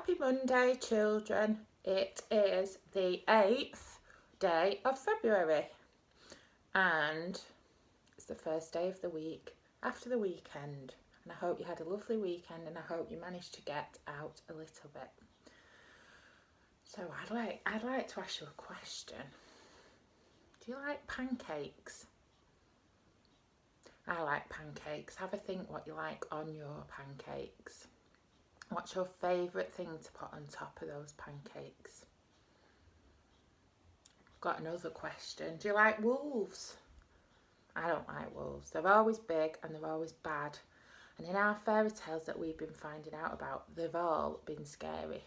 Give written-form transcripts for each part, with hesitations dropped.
Happy Monday, children. It is the 8th day of February and it's the first day of the week after the weekend, and I hope you had a lovely weekend and I hope you managed to get out a little bit. So I'd like to ask you a question. Do you like pancakes? I like pancakes. Have a think what you like on your pancakes. What's your favourite thing to put on top of those pancakes? I've got another question. Do you like wolves? I don't like wolves. They're always big and they're always bad. And in our fairy tales that we've been finding out about, they've all been scary.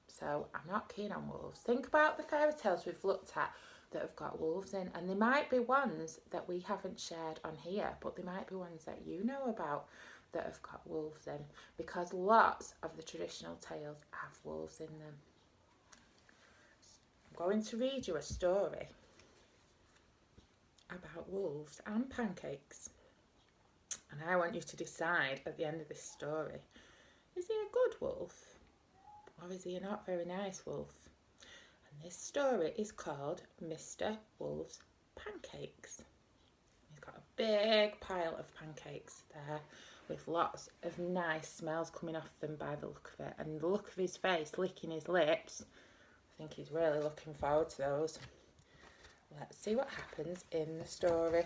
So I'm not keen on wolves. Think about the fairy tales we've looked at that have got wolves in. And there might be ones that we haven't shared on here, but there might be ones that you know about that have got wolves in, because lots of the traditional tales have wolves in them. I'm going to read you a story about wolves and pancakes, and I want you to decide at the end of this story, is he a good wolf or is he a not very nice wolf? And this story is called Mr. Wolf's Pancakes. He's got a big pile of pancakes there with lots of nice smells coming off them by the look of it, and the look of his face licking his lips. I think he's really looking forward to those. Let's see what happens in the story.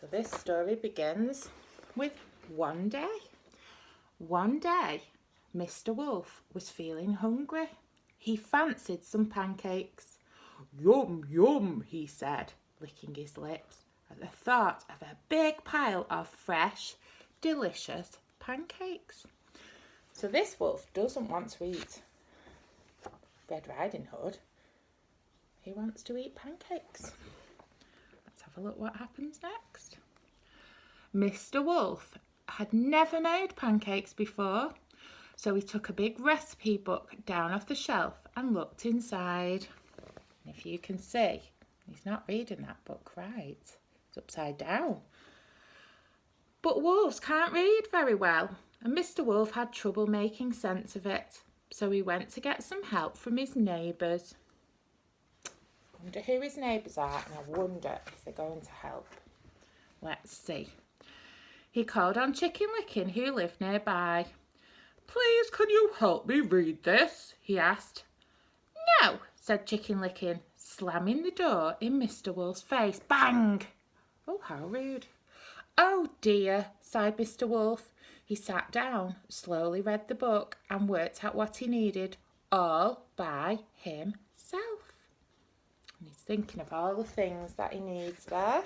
So this story begins with one day. One day, Mr. Wolf was feeling hungry. He fancied some pancakes. Yum, yum, he said, licking his lips at the thought of a big pile of fresh, delicious pancakes. So this wolf doesn't want to eat Red Riding Hood. He wants to eat pancakes. Let's have a look what happens next. Mr. Wolf had never made pancakes before, so he took a big recipe book down off the shelf and looked inside. And if you can see, he's not reading that book right. It's upside down. But wolves can't read very well, and Mr. Wolf had trouble making sense of it, so he went to get some help from his neighbours. I wonder who his neighbours are, and I wonder if they're going to help. Let's see. He called on Chicken Licken, who lived nearby. Please, can you help me read this? He asked. No, said Chicken Licken, slamming the door in Mr. Wolf's face. Bang! Oh, how rude. Oh dear, sighed Mr. Wolf. He sat down, slowly read the book and worked out what he needed all by himself. And he's thinking of all the things that he needs there.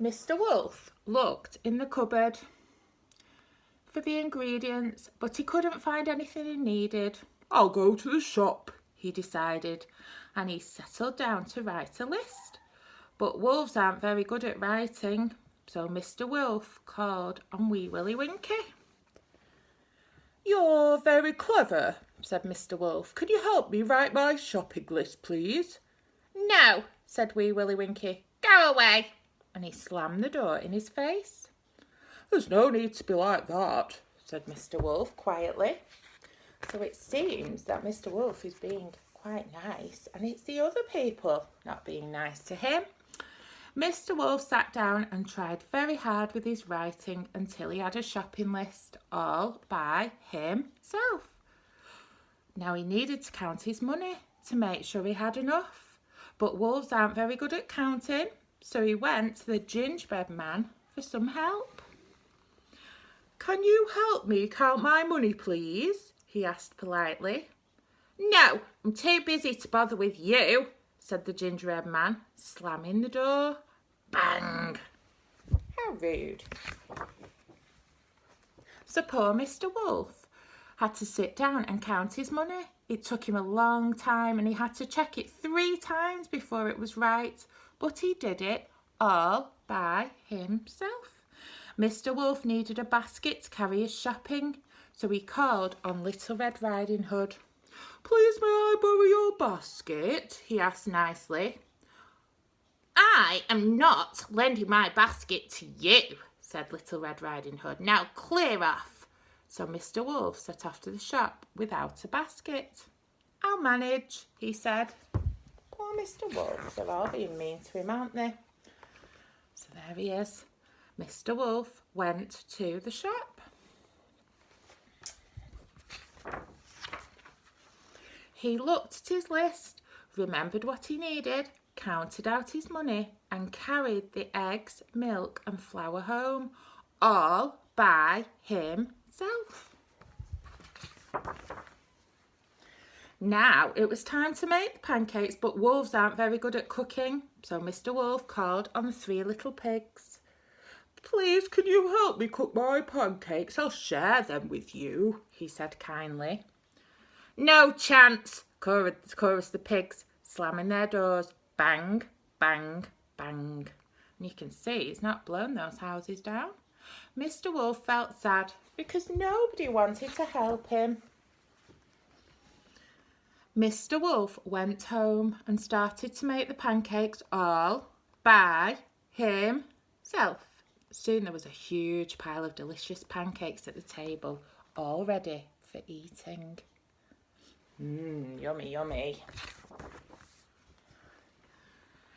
Mr. Wolf looked in the cupboard for the ingredients, but he couldn't find anything he needed. I'll go to the shop, he decided, and he settled down to write a list. But wolves aren't very good at writing, so Mr. Wolf called on Wee Willie Winky. You're very clever, said Mr. Wolf. Could you help me write my shopping list, please? No, said Wee Willie Winky. Go away. And he slammed the door in his face. There's no need to be like that, said Mr. Wolf quietly. So it seems that Mr. Wolf is being quite nice, and it's the other people not being nice to him. Mr. Wolf sat down and tried very hard with his writing until he had a shopping list all by himself. Now he needed to count his money to make sure he had enough, but wolves aren't very good at counting, so he went to the gingerbread man for some help. Can you help me count my money, please? He asked politely. No, I'm too busy to bother with you, said the gingerbread man, slamming the door. Bang! How rude. So poor Mr. Wolf had to sit down and count his money. It took him a long time and he had to check it 3 times before it was right, but he did it all by himself. Mr. Wolf needed a basket to carry his shopping, so he called on Little Red Riding Hood. Please may I borrow your basket? He asked nicely. I am not lending my basket to you, said Little Red Riding Hood. Now clear off. So Mr. Wolf set off to the shop without a basket. "I'll manage," he said. Poor Mr. Wolf, they're all being mean to him, aren't they? So there he is. Mr. Wolf went to the shop. He looked at his list, remembered what he needed, counted out his money and carried the eggs, milk and flour home, all by himself. Now it was time to make the pancakes, but wolves aren't very good at cooking, so Mr. Wolf called on the 3 little pigs. "Please, can you help me cook my pancakes? I'll share them with you," he said kindly. "No chance," chorused the pigs, slamming their doors. Bang, bang, bang. And you can see he's not blown those houses down. Mr. Wolf felt sad because nobody wanted to help him. Mr. Wolf went home and started to make the pancakes all by himself. Soon there was a huge pile of delicious pancakes at the table, all ready for eating. Yummy, yummy.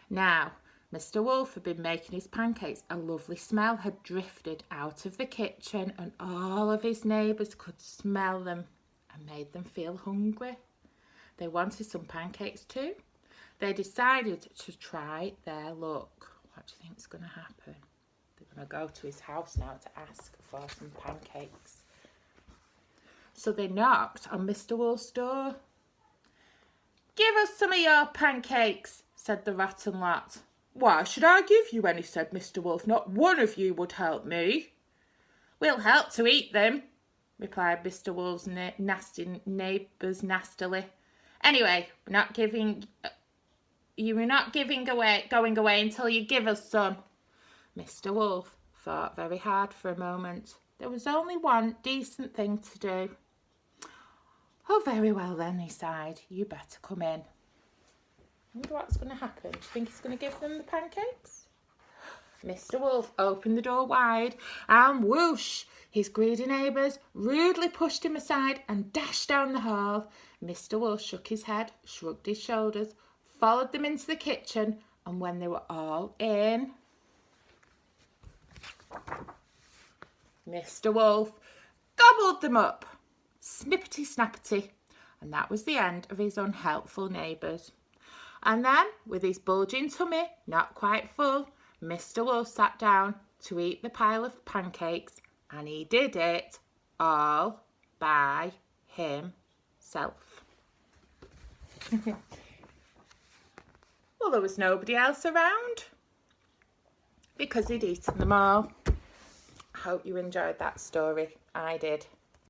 Now, Mr. Wolf had been making his pancakes. A lovely smell had drifted out of the kitchen and all of his neighbours could smell them and made them feel hungry. They wanted some pancakes too. They decided to try their luck. What do you think is going to happen? They're going to go to his house now to ask for some pancakes. So they knocked on Mr. Wolf's door. "Give us some of your pancakes," said the rotten lot. "Why should I give you any?" said Mr. Wolf. "Not one of you would help me." "We'll help to eat them," replied Mr. Wolf's nasty neighbours nastily. "Anyway, we're not going away until you give us some." Mr. Wolf thought very hard for a moment. There was only one decent thing to do. "Oh, very well then," he sighed. "You better come in." I wonder what's going to happen. Do you think he's going to give them the pancakes? Mr. Wolf opened the door wide and whoosh! His greedy neighbours rudely pushed him aside and dashed down the hall. Mr. Wolf shook his head, shrugged his shoulders, followed them into the kitchen, and when they were all in, Mr. Wolf gobbled them up, snippety snappety, and that was the end of his unhelpful neighbours. And then, with his bulging tummy not quite full, Mr. Wolf sat down to eat the pile of pancakes, and he did it all by himself. Well, there was nobody else around because he'd eaten them all. I hope you enjoyed that story. I did.